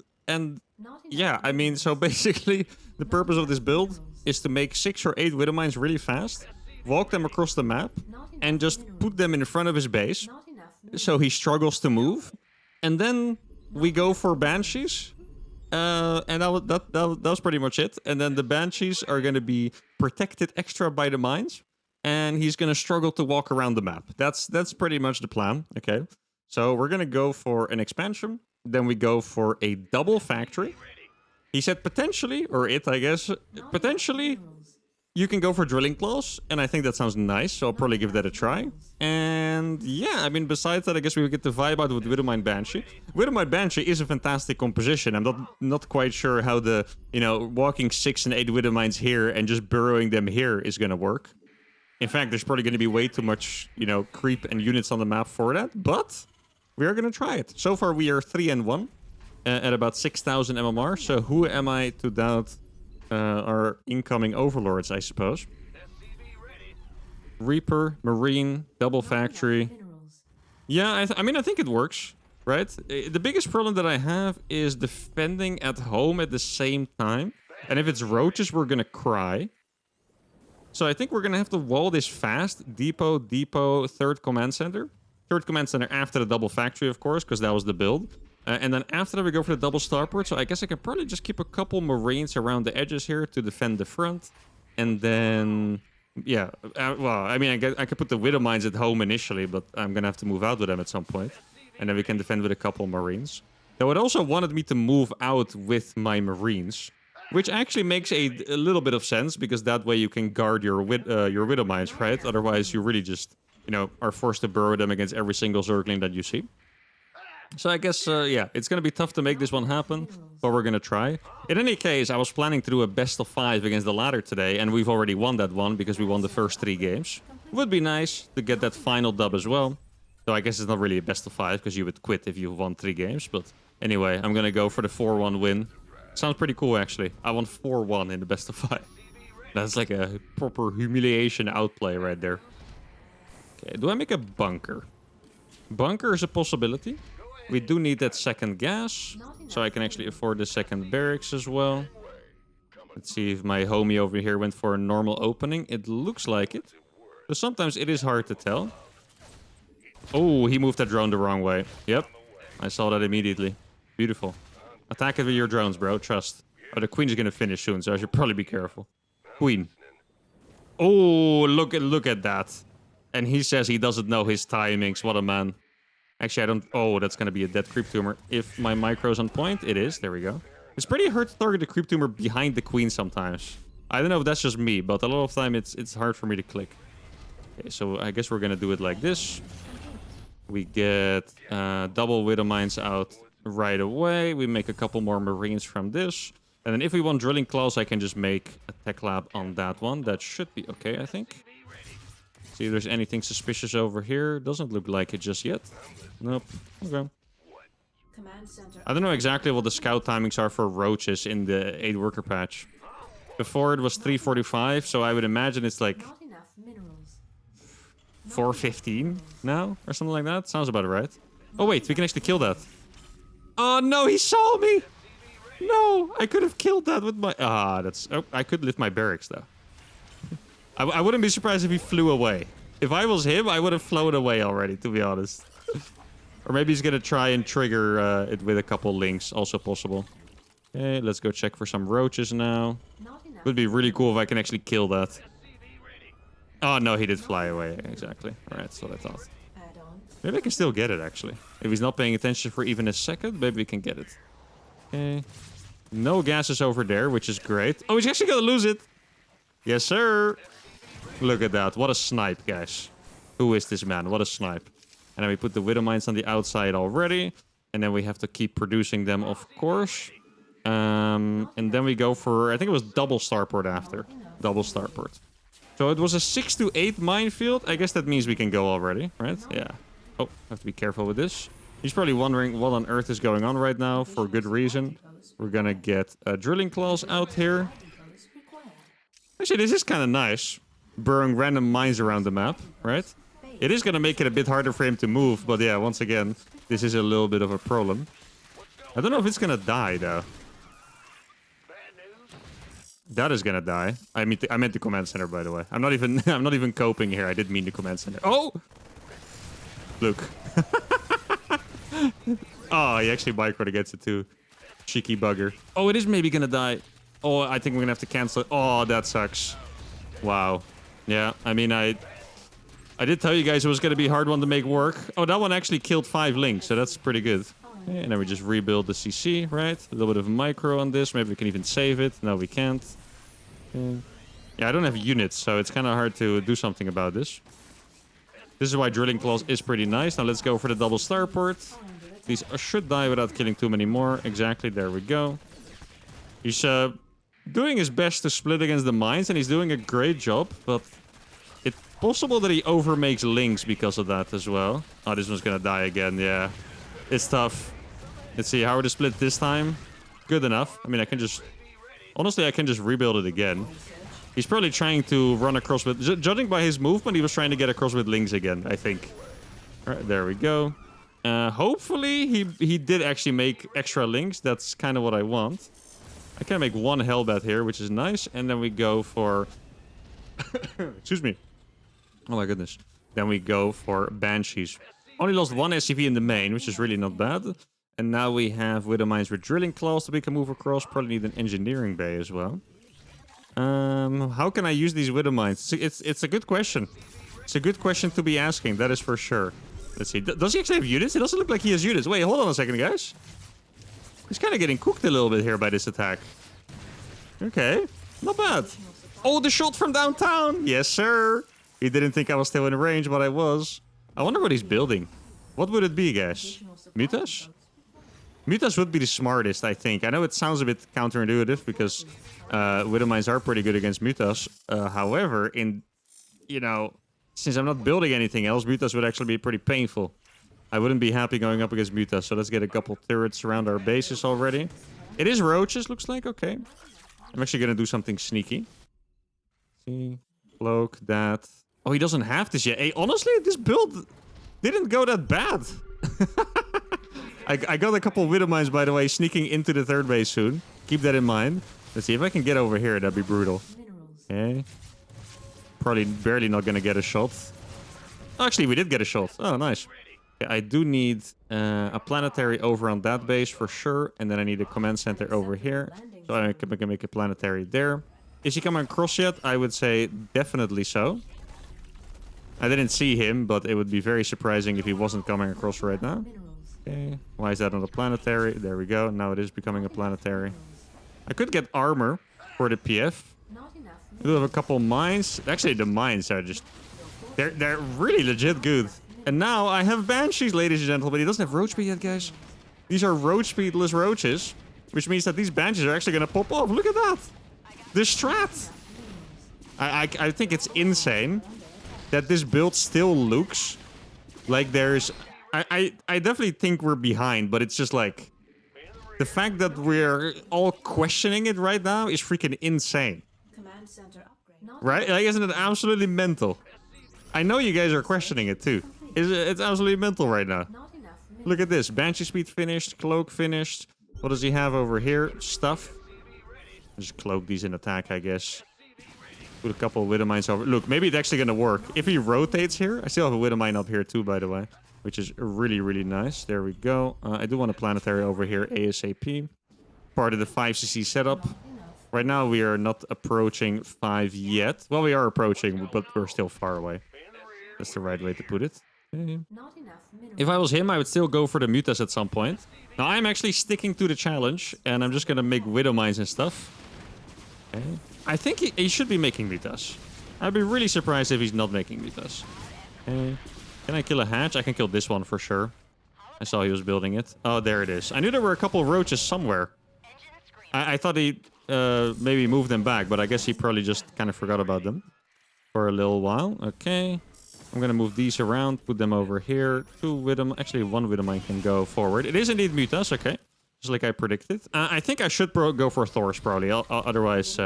[SPEAKER 1] yeah, I mean, so basically the purpose of this build is to make 6 or 8 Widowmines really fast, walk them across the map, and just put them in front of his base so he struggles to move. And then we go for Banshees. And that was pretty much it. And then the Banshees are going to be protected extra by the mines. And he's going to struggle to walk around the map. That's pretty much the plan. Okay. So we're going to go for an expansion. Then we go for a double factory. He said potentially, or it, I guess, potentially you can go for drilling claws. And I think that sounds nice. So I'll probably give that a try. And yeah, I mean, besides that, I guess we will get the vibe out with Widowmine Banshee. Widowmine Banshee is a fantastic composition. I'm not quite sure how the, you know, walking 6 and 8 Widowmines here and just burrowing them here is going to work. In fact, there's probably going to be way too much, you know, creep and units on the map for that. But we are going to try it. So far, we are 3-1 at about 6,000 MMR. So who am I to doubt our incoming overlords, I suppose? Reaper, Marine, double factory. Yeah, I mean, I think it works, right? The biggest problem that I have is defending at home at the same time. And if it's roaches, we're going to cry. So I think we're going to have to wall this fast. Depot, third command center. Third command center after the double factory, of course, because that was the build. And then after that, we go for the double starport. So I guess I can probably just keep a couple Marines around the edges here to defend the front. And then, yeah, well, I mean, I could put the Widow Mines at home initially, but I'm going to have to move out with them at some point. And then we can defend with a couple Marines. Though it also wanted me to move out with my Marines, which actually makes a little bit of sense, because that way you can guard your Widow Mines, right? Otherwise, you really just, you know, are forced to burrow them against every single Zergling that you see. So I guess, yeah, it's going to be tough to make this one happen, but we're going to try. In any case, I was planning to do a best of 5 against the ladder today, and we've already won that one because we won the first 3 games. It would be nice to get that final dub as well. So I guess it's not really a best of 5 because you would quit if you won 3 games. But anyway, I'm going to go for the 4-1 win. Sounds pretty cool, actually. I won 4-1 in the best of 5. That's like a proper humiliation outplay right there. Okay, do I make a bunker? Bunker is a possibility. We do need that second gas, so I can actually afford the second barracks as well. Let's see if my homie over here went for a normal opening. It looks like it. But sometimes it is hard to tell. Oh, he moved that drone the wrong way. Yep, I saw that immediately. Beautiful. Attack it with your drones, bro. Trust. Oh, the queen is going to finish soon, so I should probably be careful. Queen. Oh, look at that. And he says he doesn't know his timings. What a man. Actually, I don't... Oh, that's going to be a dead creep tumor. If my micro's on point, it is. There we go. It's pretty hard to target the creep tumor behind the queen sometimes. I don't know if that's just me, but a lot of time it's hard for me to click. Okay, so I guess we're going to do it like this. We get double widow mines out right away. We make a couple more marines from this. And then if we want drilling claws, I can just make a tech lab on that one. That should be okay, I think. See if there's anything suspicious over here. Doesn't look like it just yet. Nope. Okay. I don't know exactly what the scout timings are for roaches in the 8 worker patch. Before it was 3:45, so I would imagine it's like 4:15 now or something like that. Sounds about right. Oh wait, we can actually kill that. Oh no, he saw me! No, I could have killed that with my... Ah, that's... Oh, I could lift my barracks though. I wouldn't be surprised if he flew away. If I was him, I would have flown away already, to be honest. Or maybe he's gonna try and trigger it with a couple links, also possible. Okay, let's go check for some roaches now. Would be really cool if I can actually kill that. Oh no, he did fly away, exactly. Alright, that's what I thought. Maybe I can still get it, actually. If he's not paying attention for even a second, maybe we can get it. Okay. No gases over there, which is great. Oh, he's actually gonna lose it! Yes, sir! Look at that. What a snipe, guys. Who is this man? What a snipe. And then we put the widow mines on the outside already. And then we have to keep producing them, of course. And then we go for... I think it was double starport after. Double starport. So it was a 6 to 8 minefield. I guess that means we can go already, right? Yeah. Oh, have to be careful with this. He's probably wondering what on earth is going on right now, for good reason. We're gonna get drilling claws out here. Actually, this is kind of nice. Burrowing random mines around the map, right? It is gonna make it a bit harder for him to move, but yeah, once again, this is a little bit of a problem. I don't know if it's gonna die, though. That is gonna die. I meant the command center, by the way. I'm not even coping here. I didn't mean the command center. Oh! Look. Oh, he actually microed against it too. Cheeky bugger. Oh, it is maybe gonna die. Oh, I think we're gonna have to cancel it. Oh, that sucks. Wow. Yeah, I mean, I did tell you guys it was gonna be a hard one to make work. Oh, that one actually killed 5 links, so that's pretty good. Okay, and then we just rebuild the CC, right? A little bit of micro on this. Maybe we can even save it. No, we can't. Okay. Yeah, I don't have units, so it's kind of hard to do something about this. This is why drilling claws is pretty nice. Now let's go for the double starport. These should die without killing too many more. Exactly, there we go. He's doing his best to split against the mines, and he's doing a great job, but it's possible that he overmakes links because of that as well. Oh, this one's gonna die again, yeah. It's tough. Let's see, how are the split this time? Good enough. I mean, I can just... Honestly, I can just rebuild it again. He's probably trying to run across with... Judging by his movement, he was trying to get across with links again, I think. Alright, there we go. Hopefully, he did actually make extra links. That's kind of what I want. I can make 1 hellbat here, which is nice. And then we go for... Excuse me. Oh my goodness. Then we go for Banshees. Only lost 1 SCV in the main, which is really not bad. And now we have Widow Mines with drilling claws that we can move across. Probably need an engineering bay as well. How can I use these Widow Mines? It's a good question. It's a good question to be asking, that is for sure. Let's see. Does he actually have units? It doesn't look like he has units. Wait, hold on a second, guys. He's kind of getting cooked a little bit here by this attack. Okay, not bad. Oh, the shot from downtown. Yes, sir. He didn't think I was still in range, but I was. I wonder what he's building. What would it be, guys? Mutas? Mutas would be the smartest, I think. I know it sounds a bit counterintuitive because Widow Mines are pretty good against Mutas. However, since I'm not building anything else, Mutas would actually be pretty painful. I wouldn't be happy going up against Mutas, so let's get a couple turrets around our bases already. It is roaches, looks like. Okay. I'm actually going to do something sneaky. See, cloak, that. Oh, he doesn't have this yet. Hey, honestly, this build didn't go that bad. I got a couple Widow Mines, by the way, sneaking into the third base soon. Keep that in mind. Let's see if I can get over here. That'd be brutal. Okay. Probably barely not going to get a shot. Actually, we did get a shot. Oh, nice. Okay, I do need a planetary over on that base for sure. And then I need a command center over here. So I can make a planetary there. Is he coming across yet? I would say definitely so. I didn't see him, but it would be very surprising if he wasn't coming across right now. Okay, why is that not a planetary? There we go. Now it is becoming a planetary. I could get armor for the PF. We do have a couple mines. Actually, the mines are just... They're really legit good. And now I have Banshees, ladies and gentlemen. He doesn't have roach speed yet, guys. These are roach speedless roaches, which means that these Banshees are actually going to pop off. Look at that. The strat. I think it's insane that this build still looks like there's... I definitely think we're behind, but it's just like... The fact that we're all questioning it right now is freaking insane. Right? Like, isn't it absolutely mental? I know you guys are questioning it too. It's absolutely mental right now. Look at this. Banshee speed finished. Cloak finished. What does he have over here? Stuff. Just cloak these in attack, I guess. Put a couple of Widow Mines over. Look, maybe it's actually going to work. If he rotates here. I still have a Widow Mine up here too, by the way. Which is really, really nice. There we go. I do want a planetary over here ASAP. Part of the 5cc setup. Right now, we are not approaching 5 yet. Well, we are approaching, but we're still far away. That's the right way to put it. Okay. If I was him, I would still go for the Mutas at some point. Now, I'm actually sticking to the challenge, and I'm just going to make Widow Mines and stuff. Okay. I think he should be making Mutas. I'd be really surprised if he's not making Mutas. Okay. Can I kill a hatch? I can kill this one for sure. I saw he was building it. Oh, there it is. I knew there were a couple of roaches somewhere. I thought he maybe moved them back, but I guess he probably just kind of forgot about them for a little while. Okay. I'm going to move these around, put them over here. Actually, one Widow Mine can go forward. It is indeed Mutas, okay. Just like I predicted. I think I should go for Thors, probably. Otherwise,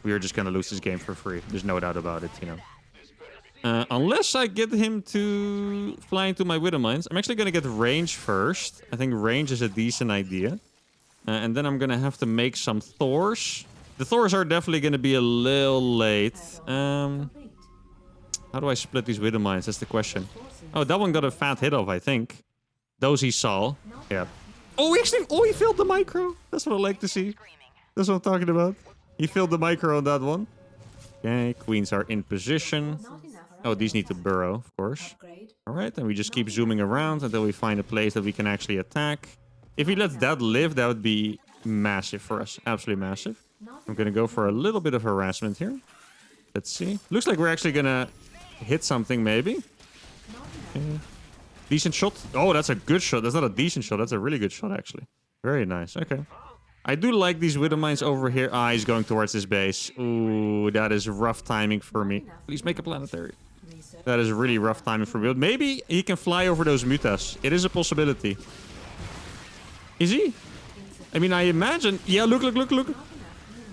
[SPEAKER 1] we are just going to lose this game for free. There's no doubt about it, you know. Unless I get him to fly into my Widow Mines. I'm actually going to get range first. I think range is a decent idea. And then I'm going to have to make some Thors. The Thors are definitely going to be a little late. How do I split these Widow Mines? That's the question. Oh, that one got a fat hit off, I think. Those he saw. Yeah. Oh, he filled the micro. That's what I like to see. That's what I'm talking about. He filled the micro on that one. Okay, queens are in position. Oh, these need to burrow, of course. All right, then we just keep zooming around until we find a place that we can actually attack. If he lets that live, that would be massive for us. Absolutely massive. I'm going to go for a little bit of harassment here. Let's see. Looks like we're actually going to hit something, maybe. Okay. Decent shot. Oh, that's a good shot. That's not a decent shot. That's a really good shot, actually. Very nice. Okay. I do like these Widow Mines over here. Ah, he's going towards this base. Ooh, that is rough timing for me. Please make a planetary. That is really rough timing for me. But maybe he can fly over those Mutas. It is a possibility. Is he? I mean, I imagine... Yeah, look.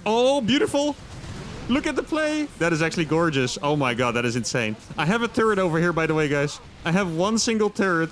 [SPEAKER 1] Oh, beautiful. Look at the play. That is actually gorgeous. Oh my god, that is insane. I have a turret over here, by the way, guys. I have one single turret.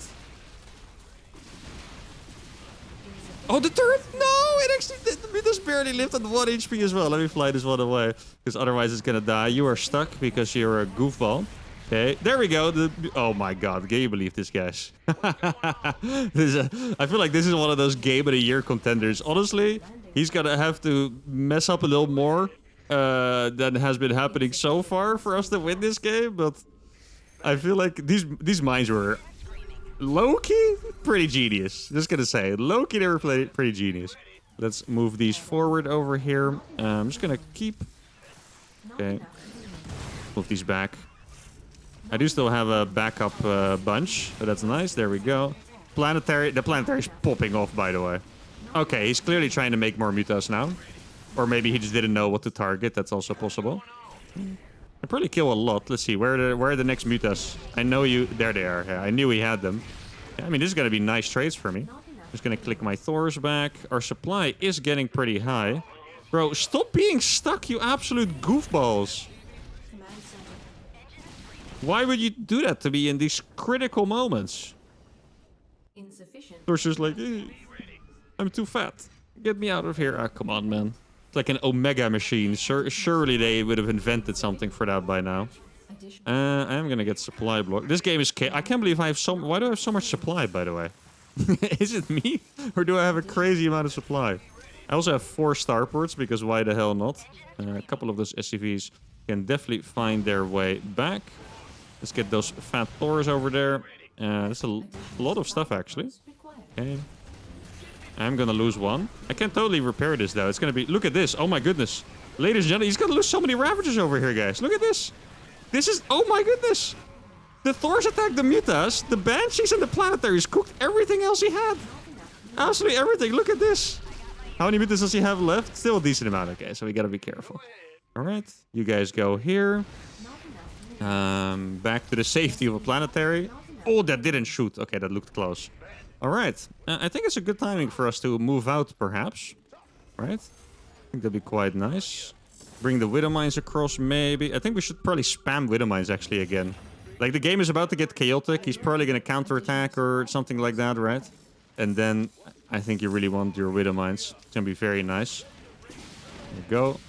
[SPEAKER 1] Oh, the turret! No! It actually just barely lived at 1 HP as well. Let me fly this one away. Because otherwise it's gonna die. You are stuck because you're a goofball. Okay, there we go. Oh my god, can you believe this, guys? I feel like this is one of those game of the year contenders. Honestly, he's gonna have to mess up a little more than has been happening so far for us to win this game. But I feel like these mines were low-key pretty genius. Just gonna say, low-key they were pretty genius. Let's move these forward over here. I'm just gonna keep... Okay. Move these back. I do still have a backup bunch, so that's nice. There we go. Planetary. The planetary is popping off, by the way. Okay, he's clearly trying to make more mutas now. Or maybe he just didn't know what to target. That's also possible. I probably kill a lot. Let's see. Where are the next mutas? I know you. There they are. Yeah, I knew he had them. Yeah, I mean, this is going to be nice trades for me. Just going to click my Thors back. Our supply is getting pretty high. Bro, stop being stuck, you absolute goofballs. Why would you do that to me in these critical moments? Thor's just like, I'm too fat. Get me out of here. Ah, come on, man. It's like an Omega machine. Surely they would have invented something for that by now. I am gonna get supply block. This game is... I can't believe I have so... Why do I have so much supply, by the way? Is it me? Or do I have a crazy amount of supply? I also have 4 starports, because why the hell not? A couple of those SCVs can definitely find their way back. Let's get those fat Thors over there. There's a lot of stuff, actually. Okay. I'm gonna lose one. I can totally repair this, though. It's gonna be... Look at this. Oh, my goodness. Ladies and gentlemen, he's gonna lose so many Ravagers over here, guys. Look at this. This is... Oh, my goodness. The Thors attacked the Mutas. The Banshees and the Planetaries cooked everything else he had. Absolutely everything. Look at this. How many Mutas does he have left? Still a decent amount. Okay, so we gotta be careful. All right. You guys go here. Back to the safety of a Planetary. Oh, that didn't shoot. Okay, that looked close. All right. I think it's a good timing for us to move out, perhaps. Right? I think that'd be quite nice. Bring the Widow Mines across, maybe. I think we should probably spam Widow Mines, actually, again. Like, the game is about to get chaotic. He's probably going to counterattack or something like that, right? And then I think you really want your Widow Mines. It's going to be very nice. There you go.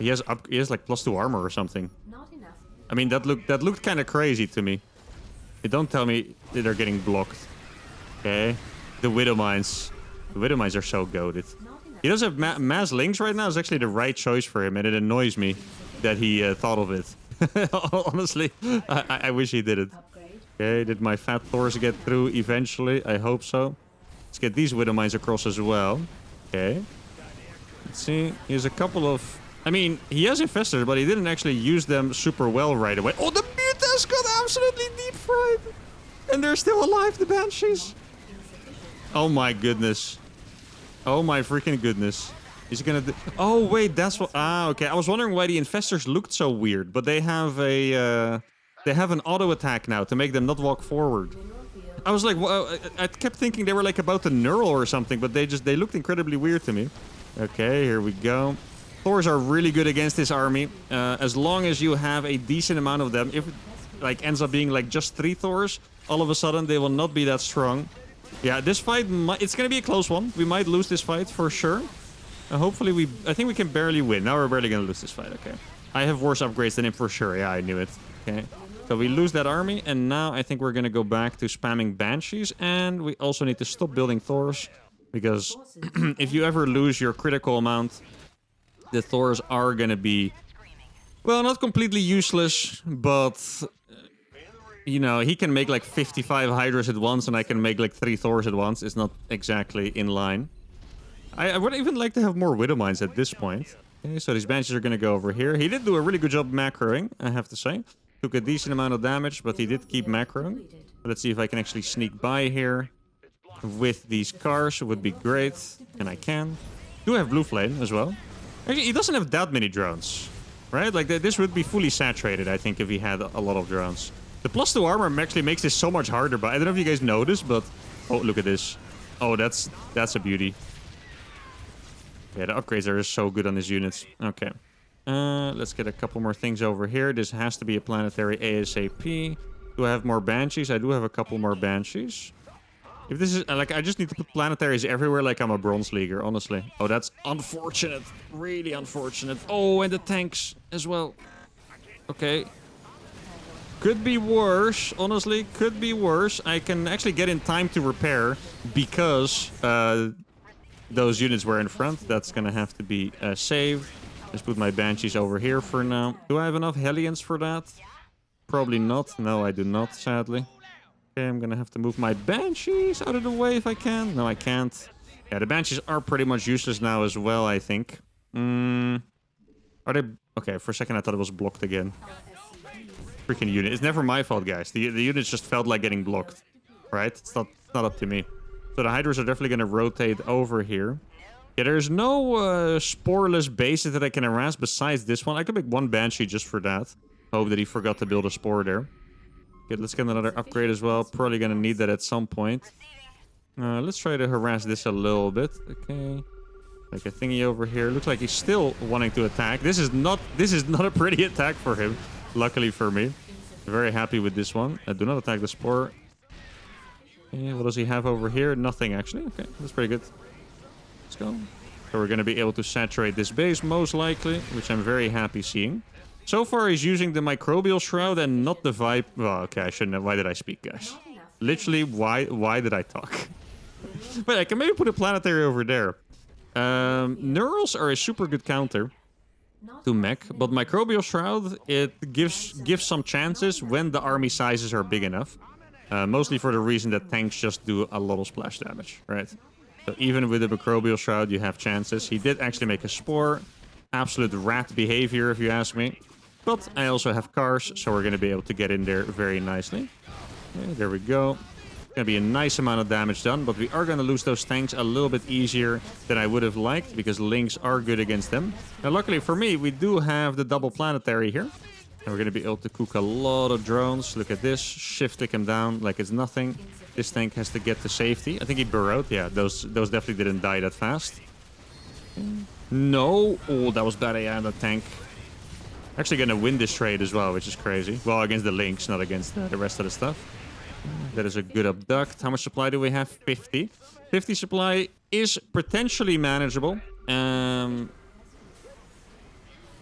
[SPEAKER 1] He has like +2 armor or something. I mean, that looked kind of crazy to me. Don't tell me that they're getting blocked. Okay. The Widow Mines. The Widow Mines are so goated. He does have mass links right now. It's actually the right choice for him, and it annoys me that he thought of it. Honestly, I wish he did it. Okay, did my fat Thors get through eventually? I hope so. Let's get these Widow Mines across as well. Okay. Let's see. He has a couple of... I mean, he has infestors, but he didn't actually use them super well right away. Oh, the Mutas got absolutely deep fried! And they're still alive, the Banshees. Oh my goodness. Oh my freaking goodness. He's gonna do... Oh, wait, that's what... Ah, okay. I was wondering why the infestors looked so weird, but they have a... They have an auto attack now to make them not walk forward. I was like, well, I kept thinking they were like about to neural or something, but they looked incredibly weird to me. Okay, here we go. Thors are really good against this army. As long as you have a decent amount of them. If it like ends up being like just 3 Thors, all of a sudden they will not be that strong. Yeah, this fight, it's going to be a close one. We might lose this fight for sure. Hopefully I think we can barely win. Now we're barely going to lose this fight, okay. I have worse upgrades than him for sure. Yeah, I knew it. Okay. So we lose that army, and now I think we're going to go back to spamming Banshees, and we also need to stop building Thors, because if you ever lose your critical amount, the Thors are going to be, well, not completely useless, but, you know, he can make like 55 Hydras at once, and I can make like 3 Thors at once. It's not exactly in line. I would even like to have more Widow Mines at this point. Okay, so these Banshees are going to go over here. He did do a really good job macroing, I have to say. Took a decent amount of damage, but he did keep macroing. Let's see if I can actually sneak by here with these cars. It would be great. And I can. Do have Blue Flame as well. Actually, he doesn't have that many drones, right? Like, this would be fully saturated, I think, if he had a lot of drones. The +2 armor actually makes this so much harder, but I don't know if you guys noticed, but... Oh, look at this. Oh, that's a beauty. Yeah, the upgrades are so good on these units. Okay. Let's get a couple more things over here. This has to be a planetary ASAP. Do I have more Banshees? I do have a couple more Banshees. If this is... Like, I just need to put planetaries everywhere like I'm a Bronze Leaguer, honestly. Oh, that's unfortunate. Really unfortunate. Oh, and the tanks as well. Okay. Could be worse. Honestly, could be worse. I can actually get in time to repair because those units were in front. That's going to have to be saved. Let's put my Banshees over here for now. Do I have enough Hellions for that? Probably not. No, I do not, sadly. Okay, I'm gonna have to move my Banshees out of the way if I can. No, I can't. Yeah, the Banshees are pretty much useless now as well, I think. Are they... Okay, for a second I thought it was blocked again. freaking unit. It's never my fault, guys. The units just felt like getting blocked, right? It's not up to me. So the Hydras are definitely going to rotate over here. Yeah, there's no sporeless bases that I can harass besides this one. I could make one Banshee just for that. Hope that he forgot to build a spore there. Okay, let's get another upgrade as well. Probably going to need that at some point. Let's try to harass this a little bit. Okay. Like a thingy over here. Looks like he's still wanting to attack. This is not a pretty attack for him. Luckily for me. Very happy with this one. Do not attack the spore. Okay, what does he have over here? Nothing, actually. Okay, that's pretty good. Let's go. So we're going to be able to saturate this base, most likely, which I'm very happy seeing. So far, he's using the Microbial Shroud and not the Vibe. Well, okay, I shouldn't have. Why did I speak, guys? Literally, why did I talk? But I can maybe put a planetary over there. Neurals are a super good counter to mech, but Microbial Shroud, it gives some chances when the army sizes are big enough. Mostly for the reason that tanks just do a lot of splash damage, right? So even with the Microbial Shroud, you have chances. He did actually make a Spore. Absolute rat behavior, if you ask me. But I also have cars, so we're going to be able to get in there very nicely. Okay, there we go. Going to be a nice amount of damage done, but we are going to lose those tanks a little bit easier than I would have liked, because links are good against them. Now, luckily for me, we do have the double planetary here. And we're going to be able to cook a lot of drones. Look at this. Shift-click him down like it's nothing. This tank has to get to safety. I think he burrowed. Yeah, those definitely didn't die that fast. No. Oh, that was bad AI on the tank. Actually going to win this trade as well, which is crazy. Well, against the links, not against the rest of the stuff. That is a good abduct. How much supply do we have? 50. 50 supply is potentially manageable. We're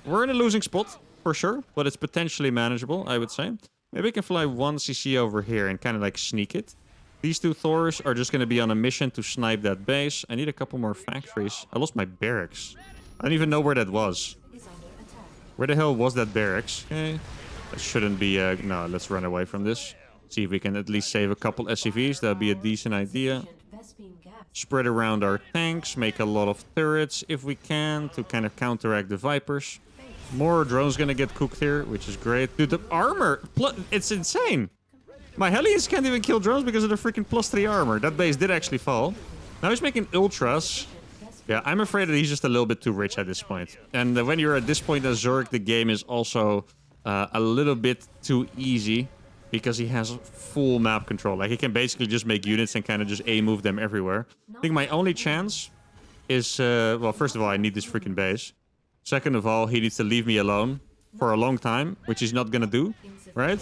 [SPEAKER 1] in a losing spot, for sure. But it's potentially manageable, I would say. Maybe we can fly one CC over here and kind of like sneak it. These two Thors are just going to be on a mission to snipe that base. I need a couple more factories. I lost my barracks. I don't even know where that was. Where the hell was that barracks? Okay. That shouldn't be... no, let's run away from this. See if we can at least save a couple SCVs. That would be a decent idea. Spread around our tanks. Make a lot of turrets if we can to kind of counteract the Vipers. More drones going to get cooked here, which is great. Dude, the armor... It's insane. My Hellions can't even kill drones because of the freaking +3 armor. That base did actually fall. Now he's making Ultras. Yeah, I'm afraid that he's just a little bit too rich at this point. And when you're at this point as Zerg, the game is also a little bit too easy because he has full map control. Like, he can basically just make units and kind of just A-move them everywhere. I think my only chance is... well, first of all, I need this freaking base. Second of all, he needs to leave me alone for a long time, which he's not gonna do, right?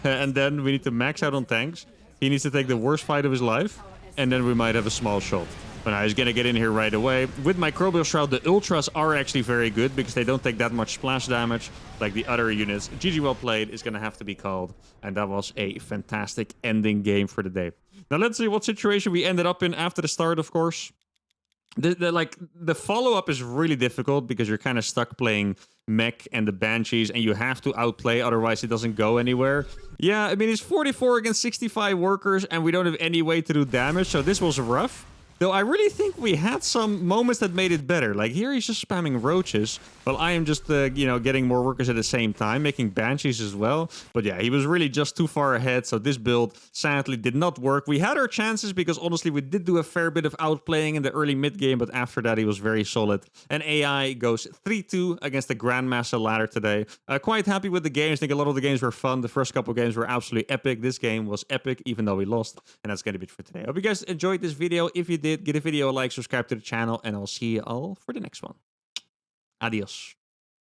[SPEAKER 1] And then we need to max out on tanks. He needs to take the worst fight of his life, and then we might have a small shot. But now he's gonna get in here right away. With Microbial Shroud, the Ultras are actually very good because they don't take that much splash damage like the other units. GG well played is gonna have to be called. And that was a fantastic ending game for the day. Now let's see what situation we ended up in after the start, of course. The follow-up is really difficult because you're kind of stuck playing mech and the Banshees and you have to outplay, otherwise it doesn't go anywhere. Yeah, I mean, it's 44 against 65 workers and we don't have any way to do damage, so this was rough. Though I really think we had some moments that made it better. Like here he's just spamming roaches, while I am just, getting more workers at the same time, making Banshees as well. But yeah, he was really just too far ahead, so this build sadly did not work. We had our chances because honestly we did do a fair bit of outplaying in the early mid game, but after that he was very solid. And AI goes 3-2 against the Grandmaster ladder today. Quite happy with the games. I think a lot of the games were fun. The first couple games were absolutely epic. This game was epic, even though we lost. And that's going to be it for today. I hope you guys enjoyed this video. If you did, give the video a like, subscribe to the channel, and I'll see you all for the next one. Adios.